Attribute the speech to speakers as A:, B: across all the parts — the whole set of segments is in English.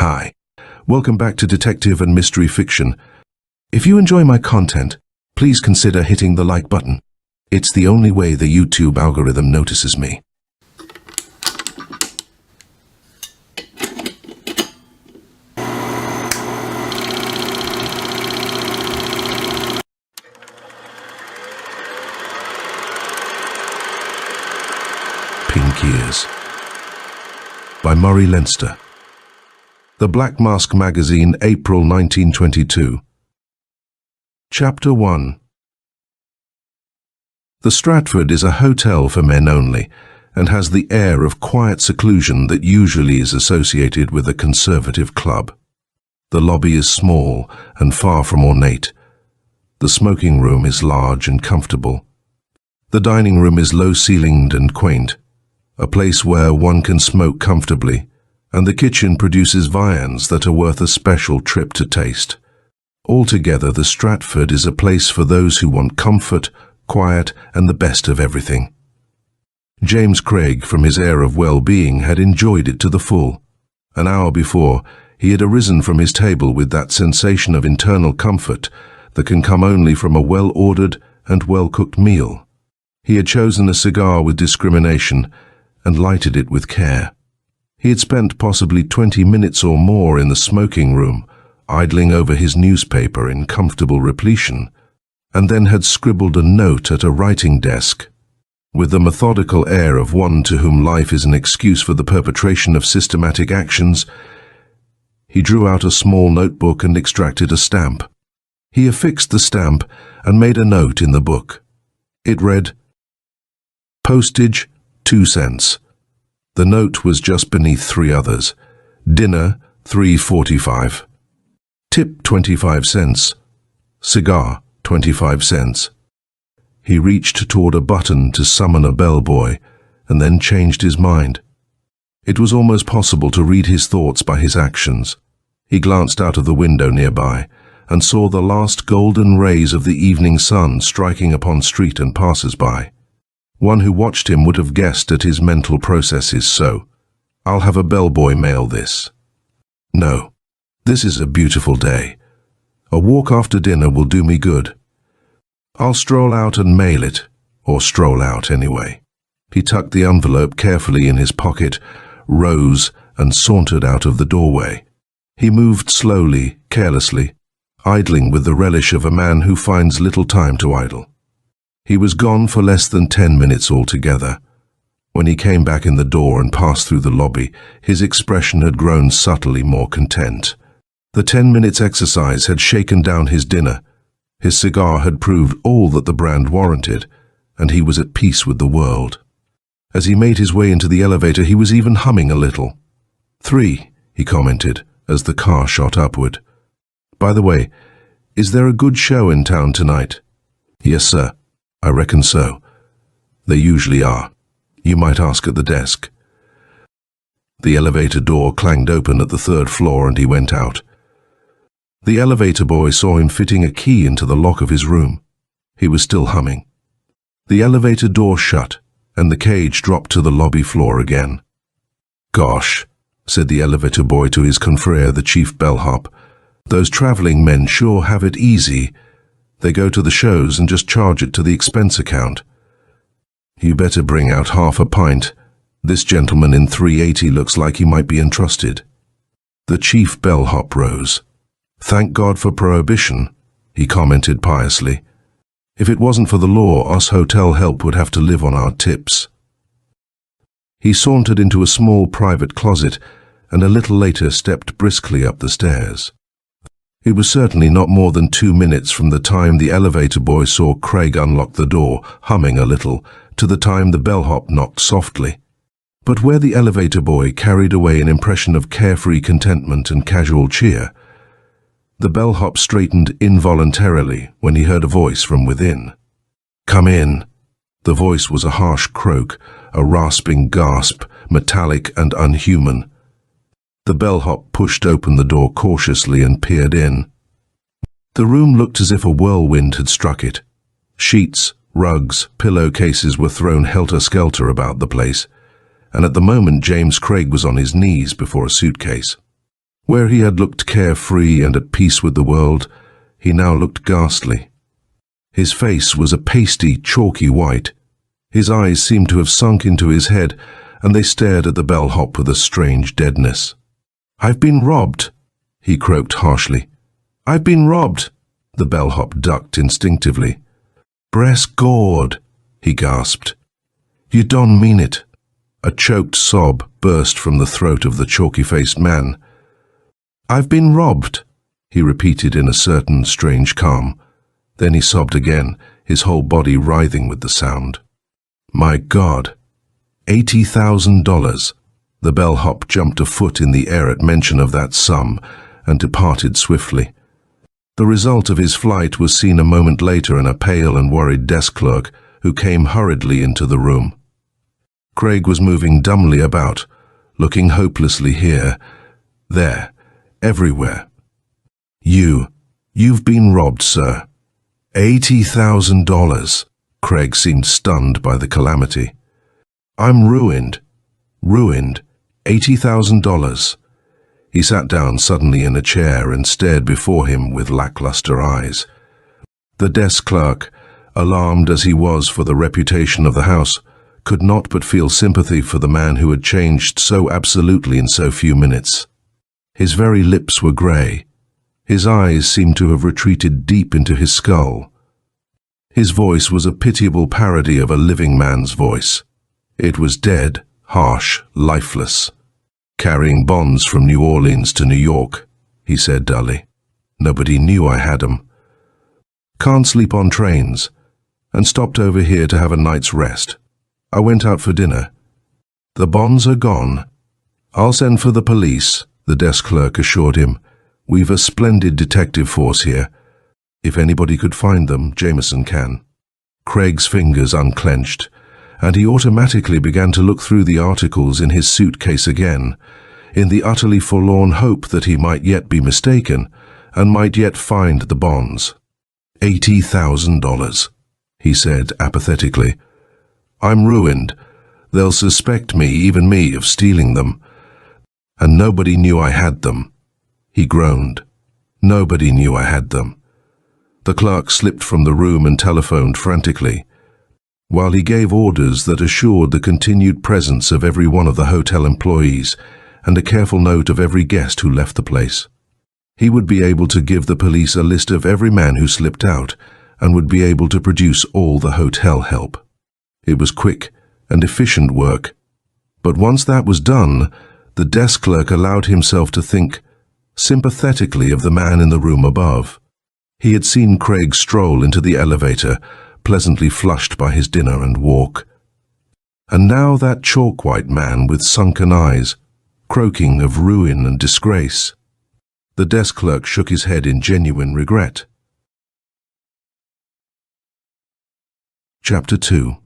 A: Hi, welcome back to Detective and Mystery Fiction. If you enjoy my content, please consider hitting the like button. It's the only way the YouTube algorithm notices me. Pink Ears by Murray Leinster. The Black Mask Magazine, April 1922. Chapter 1. The Stratford is a hotel for men only, and has the air of quiet seclusion that usually is associated with a conservative club. The lobby is small and far from ornate. The smoking room is large and comfortable. The dining room is low-ceilinged and quaint, a place where one can smoke comfortably, and the kitchen produces viands that are worth a special trip to taste. Altogether, the Stratford is a place for those who want comfort, quiet, and the best of everything. James Craig, from his air of well-being, had enjoyed it to the full. An hour before, he had arisen from his table with that sensation of internal comfort that can come only from a well-ordered and well-cooked meal. He had chosen a cigar with discrimination and lighted it with care. He had spent possibly 20 minutes or more in the smoking room, idling over his newspaper in comfortable repletion, and then had scribbled a note at a writing desk. With the methodical air of one to whom life is an excuse for the perpetration of systematic actions, he drew out a small notebook and extracted a stamp. He affixed the stamp and made a note in the book. It read, "Postage, 2 cents. The note was just beneath 3 others. Dinner, $3.45. Tip, 25 cents. Cigar, 25 cents. He reached toward a button to summon a bellboy, and then changed his mind. It was almost possible to read his thoughts by his actions. He glanced out of the window nearby, and saw the last golden rays of the evening sun striking upon street and passers-by. One who watched him would have guessed at his mental processes. So, I'll have a bellboy mail this. No, this is a beautiful day. A walk after dinner will do me good. I'll stroll out and mail it, or stroll out anyway. He tucked the envelope carefully in his pocket, rose, and sauntered out of the doorway. He moved slowly, carelessly, idling with the relish of a man who finds little time to idle. He was gone for less than 10 minutes altogether. When he came back in the door and passed through the lobby, his expression had grown subtly more content. The 10 minutes exercise had shaken down his dinner. His cigar had proved all that the brand warranted, and he was at peace with the world. As he made his way into the elevator, he was even humming a little. 3, he commented, as the car shot upward. By the way, is there a good show in town tonight? Yes, sir. I reckon so. They usually are. You might ask at the desk. The elevator door clanged open at the 3rd floor and he went out. The elevator boy saw him fitting a key into the lock of his room. He was still humming. The elevator door shut and the cage dropped to the lobby floor again. Gosh, said the elevator boy to his confrere, the chief bellhop. Those traveling men sure have it easy. They go to the shows and just charge it to the expense account. You better bring out half a pint. This gentleman in 380 looks like he might be entrusted. The chief bellhop rose. Thank God for prohibition, he commented piously. If it wasn't for the law, us hotel help would have to live on our tips. He sauntered into a small private closet and a little later stepped briskly up the stairs. It was certainly not more than 2 minutes from the time the elevator boy saw Craig unlock the door, humming a little, to the time the bellhop knocked softly. But where the elevator boy carried away an impression of carefree contentment and casual cheer, the bellhop straightened involuntarily when he heard a voice from within. Come in. The voice was a harsh croak, a rasping gasp, metallic and unhuman. The bellhop pushed open the door cautiously and peered in. The room looked as if a whirlwind had struck it. Sheets, rugs, pillowcases were thrown helter-skelter about the place, and at the moment James Craig was on his knees before a suitcase. Where he had looked carefree and at peace with the world, he now looked ghastly. His face was a pasty, chalky white. His eyes seemed to have sunk into his head, and they stared at the bellhop with a strange deadness. "I've been robbed," he croaked harshly. "I've been robbed." The bellhop ducked instinctively. "Bress God," he gasped. "You don't mean it." A choked sob burst from the throat of the chalky-faced man. "I've been robbed," he repeated in a certain strange calm. Then he sobbed again, his whole body writhing with the sound. "My God, $80,000. The bellhop jumped a foot in the air at mention of that sum and departed swiftly. The result of his flight was seen a moment later in a pale and worried desk clerk who came hurriedly into the room. Craig was moving dumbly about, looking hopelessly here, there, everywhere. You've been robbed, sir. $80,000. Craig seemed stunned by the calamity. "I'm ruined. Ruined. $80,000. He sat down suddenly in a chair and stared before him with lackluster eyes. The desk clerk, alarmed as he was for the reputation of the house, could not but feel sympathy for the man who had changed so absolutely in so few minutes. His very lips were grey. His eyes seemed to have retreated deep into his skull. His voice was a pitiable parody of a living man's voice. It was dead, harsh, lifeless. "Carrying bonds from New Orleans to New York," he said dully. "Nobody knew I had 'em. Can't sleep on trains, and stopped over here to have a night's rest. I went out for dinner. The bonds are gone. I'll send for the police," the desk clerk assured him. "We've a splendid detective force here. If anybody could find them, Jameson can." Craig's fingers unclenched, and he automatically began to look through the articles in his suitcase again, in the utterly forlorn hope that he might yet be mistaken and might yet find the bonds. $80,000, he said apathetically. "I'm ruined. They'll suspect me, even me, of stealing them. And nobody knew I had them." He groaned. "Nobody knew I had them." The clerk slipped from the room and telephoned frantically, while he gave orders that assured the continued presence of every one of the hotel employees and a careful note of every guest who left the place. He would be able to give the police a list of every man who slipped out and would be able to produce all the hotel help. It was quick and efficient work, but once that was done, the desk clerk allowed himself to think sympathetically of the man in the room above. He had seen Craig stroll into the elevator, pleasantly flushed by his dinner and walk. And now that chalk-white man with sunken eyes, croaking of ruin and disgrace. The desk clerk shook his head in genuine regret. Chapter 2.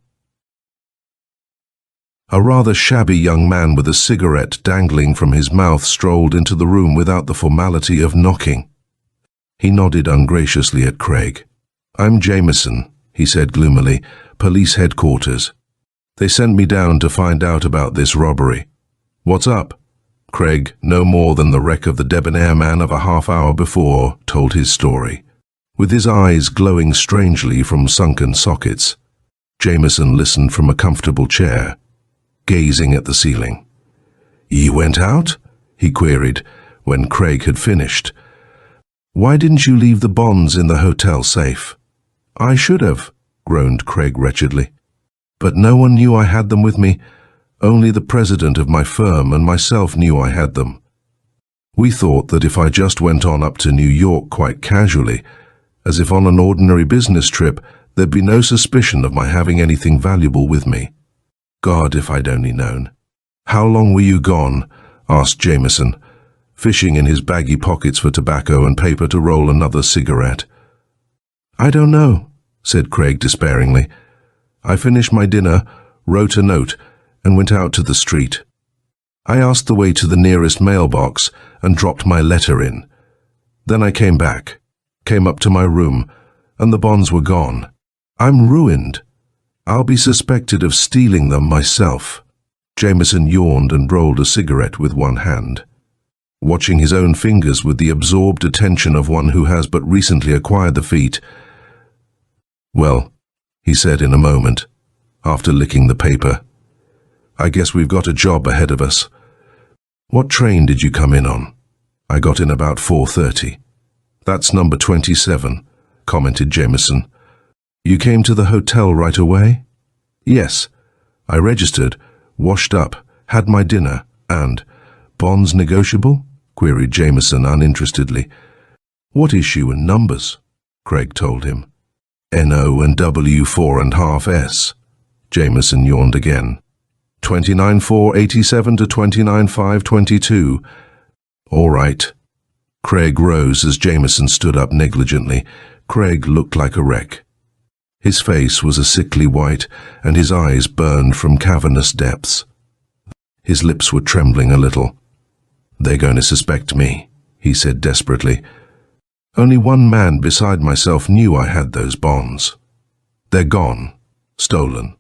A: A rather shabby young man with a cigarette dangling from his mouth strolled into the room without the formality of knocking. He nodded ungraciously at Craig. "I'm Jameson," he said gloomily, "police headquarters. They sent me down to find out about this robbery." "What's up?" Craig, no more than the wreck of the debonair man of a half-hour before, told his story, with his eyes glowing strangely from sunken sockets. Jameson listened from a comfortable chair, gazing at the ceiling. "You went out?" he queried, when Craig had finished. "Why didn't you leave the bonds in the hotel safe?" "I should have," groaned Craig wretchedly. "But no one knew I had them with me. Only the president of my firm and myself knew I had them. We thought that if I just went on up to New York quite casually, as if on an ordinary business trip, there'd be no suspicion of my having anything valuable with me. God, if I'd only known." "How long were you gone?" asked Jameson, fishing in his baggy pockets for tobacco and paper to roll another cigarette. "I don't know," said Craig despairingly. "I finished my dinner, wrote a note, and went out to the street. I asked the way to the nearest mailbox and dropped my letter in. Then I came back, came up to my room, and the bonds were gone. I'm ruined. I'll be suspected of stealing them myself." Jameson yawned and rolled a cigarette with one hand. watching his own fingers with the absorbed attention of one who has but recently acquired the feat. "Well," he said in a moment, after licking the paper, "I guess we've got a job ahead of us. What train did you come in on?" "I got in about 4:30. "That's number 27, commented Jameson. "You came to the hotel right away?" "Yes. I registered, washed up, had my dinner, and—" "Bonds negotiable?" queried Jameson uninterestedly. "What issue and numbers?" Craig told him. "NO and W 4.5S. Jameson yawned again. 29,487 to 29,522. "All right." Craig rose as Jameson stood up negligently. Craig looked like a wreck. His face was a sickly white, and his eyes burned from cavernous depths. His lips were trembling a little. "They're going to suspect me," he said desperately. "Only one man beside myself knew I had those bonds. They're gone. Stolen.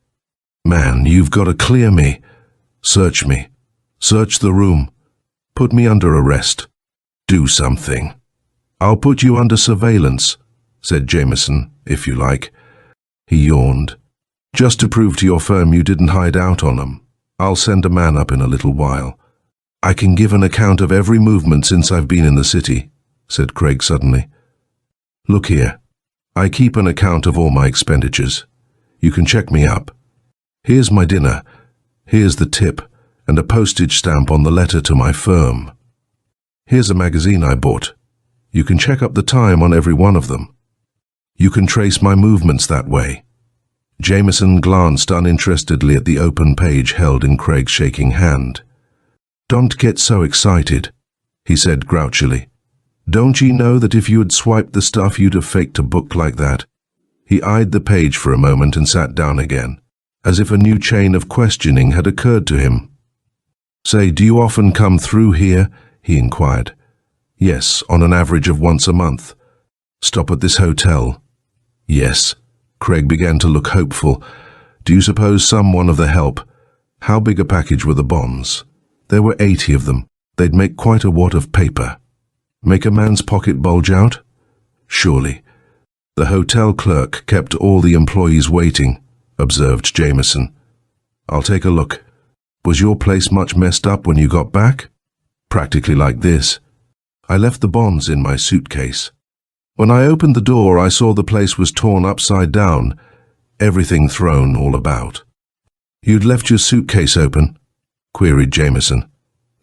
A: Man, you've got to clear me. Search me. Search the room. Put me under arrest. Do something." "I'll put you under surveillance," said Jameson, "if you like." He yawned. "Just to prove to your firm you didn't hide out on them. I'll send a man up in a little while. I can give an account of every movement since I've been in the city," said Craig suddenly. "Look here. I keep an account of all my expenditures. You can check me up. Here's my dinner. Here's the tip, and a postage stamp on the letter to my firm. Here's a magazine I bought. You can check up the time on every one of them. You can trace my movements that way." Jameson glanced uninterestedly at the open page held in Craig's shaking hand. "Don't get so excited," he said grouchily. "Don't ye know that if you had swiped the stuff you'd have faked a book like that?" He eyed the page for a moment and sat down again, as if a new chain of questioning had occurred to him. "Say, do you often come through here?" he inquired. "Yes, on an average of once a month." "Stop at this hotel?" "Yes." Craig began to look hopeful. "Do you suppose someone of the help—" "How big a package were the bonds?" "There were 80 of them. They'd make quite a wad of paper." "Make a man's pocket bulge out?" "Surely." "The hotel clerk kept all the employees waiting," observed Jameson. "I'll take a look. Was your place much messed up when you got back?" "Practically like this. I left the bonds in my suitcase. When I opened the door, I saw the place was torn upside down, everything thrown all about." "You'd left your suitcase open?" queried Jameson.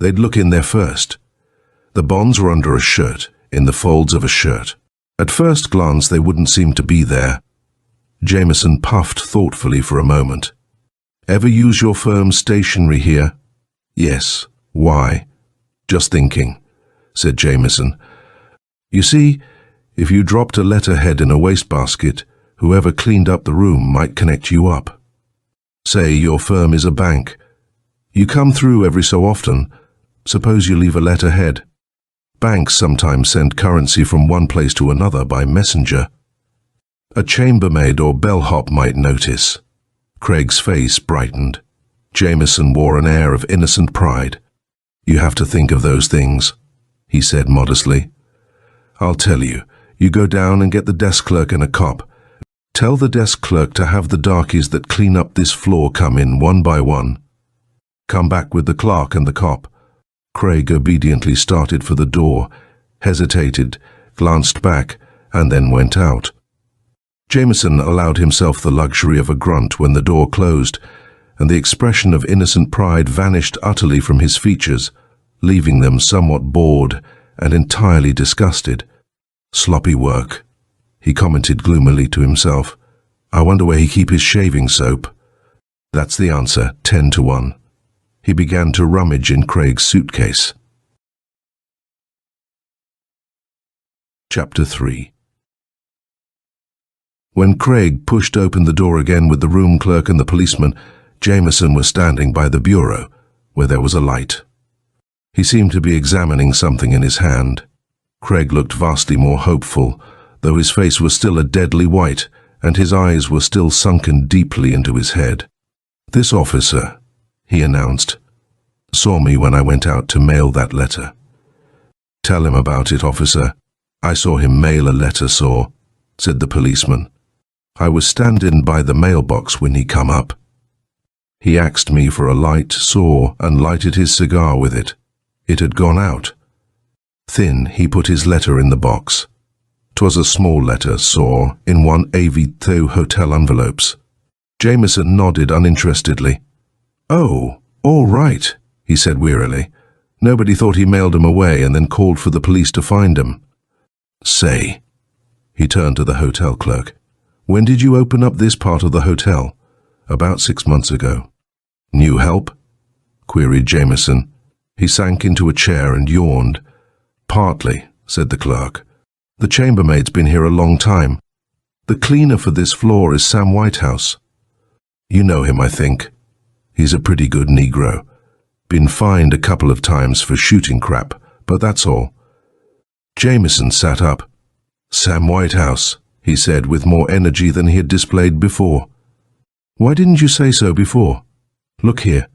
A: "They'd look in there first." The bonds were under a shirt, in the folds of a shirt. At first glance, they wouldn't seem to be there. Jameson puffed thoughtfully for a moment. "Ever use your firm's stationery here?" "Yes. Why?" "Just thinking," said Jameson. "You see, if you dropped a letterhead in a wastebasket, whoever cleaned up the room might connect you up. Say your firm is a bank. You come through every so often. Suppose you leave a letterhead. Banks sometimes send currency from one place to another by messenger. A chambermaid or bellhop might notice." Craig's face brightened. Jameson wore an air of innocent pride. "You have to think of those things," he said modestly. "I'll tell you. You go down and get the desk clerk and a cop. Tell the desk clerk to have the darkies that clean up this floor come in one by one. Come back with the clerk and the cop." Craig obediently started for the door, hesitated, glanced back, and then went out. Jameson allowed himself the luxury of a grunt when the door closed, and the expression of innocent pride vanished utterly from his features, leaving them somewhat bored and entirely disgusted. "Sloppy work," he commented gloomily to himself. "I wonder where he keep his shaving soap." "That's the answer, 10 to 1. He began to rummage in Craig's suitcase. Chapter 3. When Craig pushed open the door again with the room clerk and the policeman, Jameson was standing by the bureau, where there was a light. He seemed to be examining something in his hand. Craig looked vastly more hopeful, though his face was still a deadly white, and his eyes were still sunken deeply into his head. "This officer," he announced, "saw me when I went out to mail that letter. Tell him about it, officer. I saw him mail a letter, said the policeman. I was standing by the mailbox when he come up. He asked me for a light, and lighted his cigar with it. It had gone out. Then he put his letter in the box. 'Twas a small letter, in one AV2 hotel envelopes. Jameson nodded uninterestedly. Oh, all right, he said wearily. Nobody thought he mailed 'em away and then called for the police to find 'em. Say, he turned to the hotel clerk. When did you open up this part of the hotel? About 6 months ago. New help? Queried Jameson. He sank into a chair and yawned. Partly, said the clerk. The chambermaid's been here a long time. The cleaner for this floor is Sam Whitehouse. You know him, I think. He's a pretty good Negro. Been fined a couple of times for shooting crap, but that's all. Jameson sat up. Sam Whitehouse, he said with more energy than he had displayed before. Why didn't you say so before? Look here.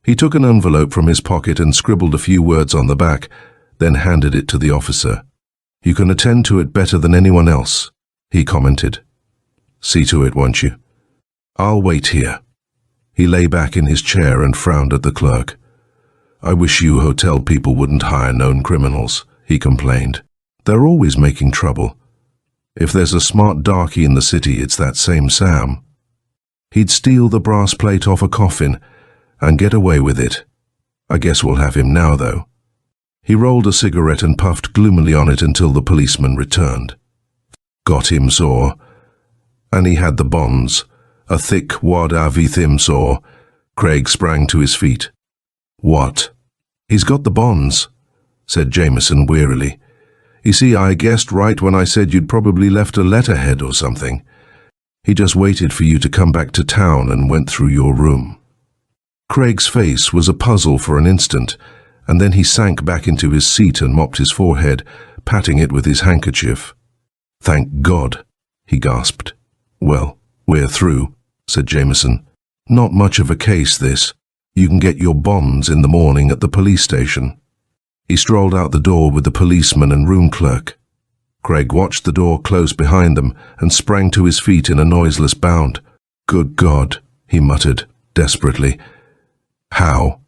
A: He took an envelope from his pocket and scribbled a few words on the back, then handed it to the officer. You can attend to it better than anyone else, he commented. See to it, won't you? I'll wait here. He lay back in his chair and frowned at the clerk. I wish you hotel people wouldn't hire known criminals, he complained. They're always making trouble. If there's a smart darky in the city, it's that same Sam. He'd steal the brass plate off a coffin and get away with it. I guess we'll have him now, though. He rolled a cigarette and puffed gloomily on it until the policeman returned. Got him, and he had the bonds. A thick wad with him, Craig sprang to his feet. What? He's got the bonds, said Jameson wearily. You see, I guessed right when I said you'd probably left a letterhead or something. He just waited for you to come back to town and went through your room. Craig's face was a puzzle for an instant, and then he sank back into his seat and mopped his forehead, patting it with his handkerchief. Thank God, he gasped. Well, we're through, said Jameson. Not much of a case, this. You can get your bonds in the morning at the police station. He strolled out the door with the policeman and room clerk. Craig watched the door close behind them and sprang to his feet in a noiseless bound. Good God, he muttered, desperately. How?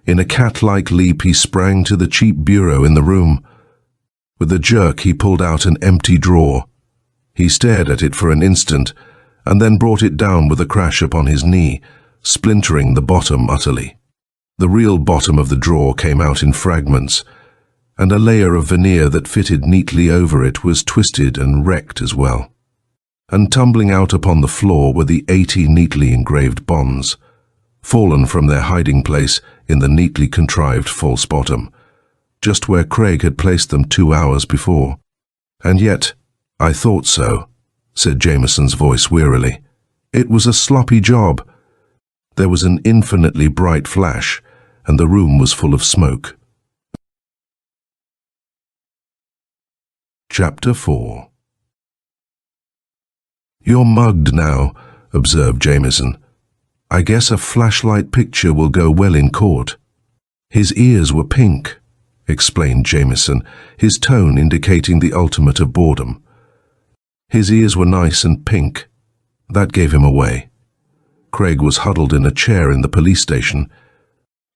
A: In a cat-like leap he sprang to the cheap bureau in the room. With a jerk he pulled out an empty drawer. He stared at it for an instant, and then brought it down with a crash upon his knee, splintering the bottom utterly. The real bottom of the drawer came out in fragments, and a layer of veneer that fitted neatly over it was twisted and wrecked as well. And tumbling out upon the floor were the 80 neatly engraved bonds, fallen from their hiding place in the neatly contrived false bottom, just where Craig had placed them 2 hours before. And yet, I thought so, said Jameson's voice wearily. It was a sloppy job. There was an infinitely bright flash, and the room was full of smoke. Chapter 4. You're mugged now, observed Jameson. I guess a flashlight picture will go well in court. His ears were pink, explained Jameson, his tone indicating the ultimate of boredom. His ears were nice and pink. That gave him away. Craig was huddled in a chair in the police station.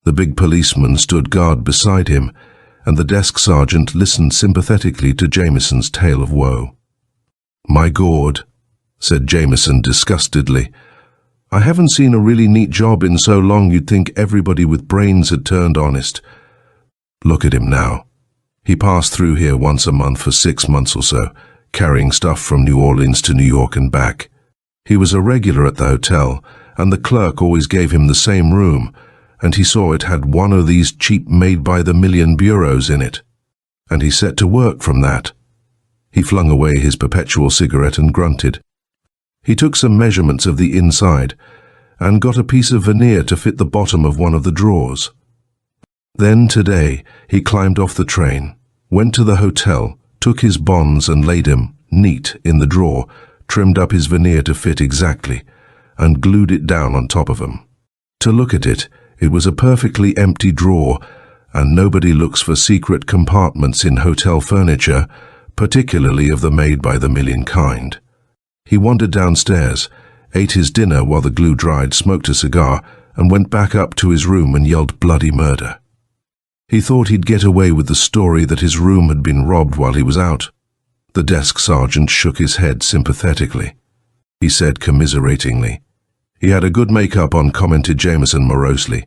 A: The big policeman stood guard beside him, and the desk sergeant listened sympathetically to Jameson's tale of woe. My God, said Jameson disgustedly. I haven't seen a really neat job in so long you'd think everybody with brains had turned honest. Look at him now. He passed through here once a month for 6 months or so, carrying stuff from New Orleans to New York and back. He was a regular at the hotel, and the clerk always gave him the same room, and he saw it had one of these cheap made-by-the-million bureaus in it. And he set to work from that. He flung away his perpetual cigarette and grunted. He took some measurements of the inside and got a piece of veneer to fit the bottom of one of the drawers. Then today he climbed off the train, went to the hotel, took his bonds and laid him, neat, in the drawer, trimmed up his veneer to fit exactly, and glued it down on top of him. To look at it, it was a perfectly empty drawer, and nobody looks for secret compartments in hotel furniture, particularly of the made-by-the-million kind. He wandered downstairs, ate his dinner while the glue dried, smoked a cigar, and went back up to his room and yelled bloody murder. He thought he'd get away with the story that his room had been robbed while he was out. The desk sergeant shook his head sympathetically. He said commiseratingly. He had a good make-up on, commented Jameson morosely.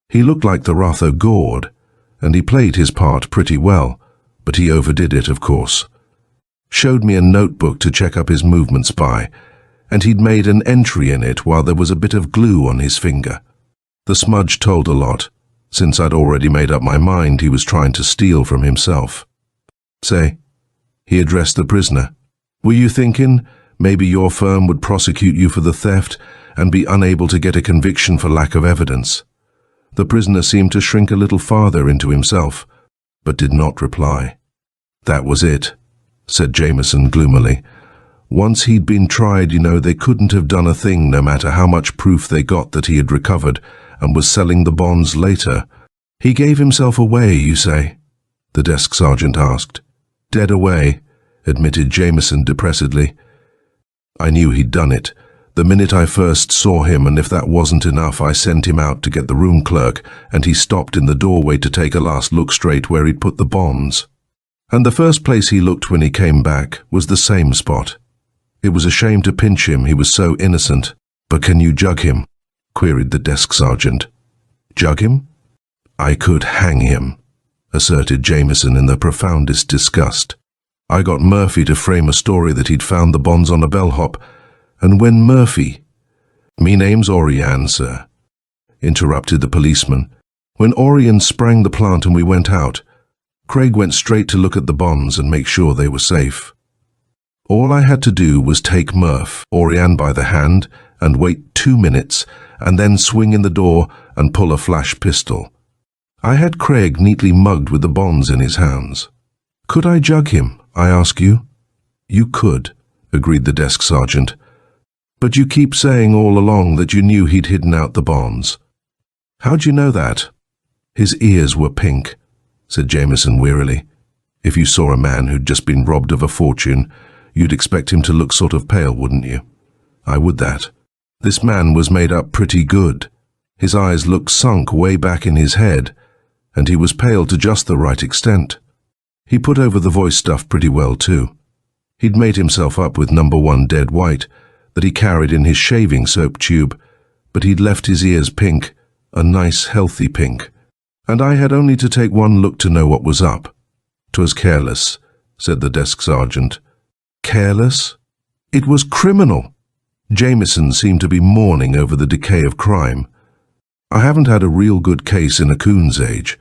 A: He looked like the Ratho Gord, and he played his part pretty well, but he overdid it, of course. Showed me a notebook to check up his movements by, and he'd made an entry in it while there was a bit of glue on his finger. The smudge told a lot, since I'd already made up my mind he was trying to steal from himself. Say, he addressed the prisoner, were you thinking maybe your firm would prosecute you for the theft and be unable to get a conviction for lack of evidence? The prisoner seemed to shrink a little farther into himself, but did not reply. That was it, said Jameson gloomily. Once he'd been tried, they couldn't have done a thing no matter how much proof they got that he had recovered and was selling the bonds later. He gave himself away, you say? The desk sergeant asked. Dead away, admitted Jameson depressedly. I knew he'd done it. The minute I first saw him, and if that wasn't enough, I sent him out to get the room clerk, and he stopped in the doorway to take a last look straight where he'd put the bonds. And the first place he looked when he came back was the same spot. It was a shame to pinch him, he was so innocent. But can you jug him? Queried the desk sergeant. Jug him? I could hang him, asserted Jameson in the profoundest disgust. I got Murphy to frame a story that he'd found the bonds on a bellhop, and when Murphy— Me name's Oriane, sir, interrupted the policeman. When Oriane sprang the plant and we went out, Craig went straight to look at the bonds and make sure they were safe. All I had to do was take Oriane by the hand and wait 2 minutes and then swing in the door and pull a flash pistol. I had Craig neatly mugged with the bonds in his hands. Could I jug him, I ask you? You could, agreed the desk sergeant. But you keep saying all along that you knew he'd hidden out the bonds. How'd you know that? His ears were pink, said Jameson wearily. If you saw a man who'd just been robbed of a fortune, you'd expect him to look sort of pale, wouldn't you? I would that. This man was made up pretty good. His eyes looked sunk way back in his head, and he was pale to just the right extent. He put over the voice stuff pretty well, too. He'd made himself up with number 1 dead white that he carried in his shaving soap tube, but he'd left his ears pink, a nice healthy pink, and I had only to take one look to know what was up. 'Twas careless, said the desk sergeant. Careless? It was criminal. Jameson seemed to be mourning over the decay of crime. I haven't had a real good case in a coon's age.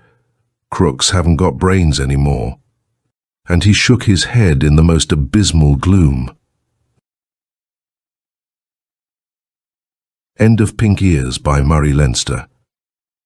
A: Crooks haven't got brains anymore. And he shook his head in the most abysmal gloom. End of Pink Ears by Murray Leinster.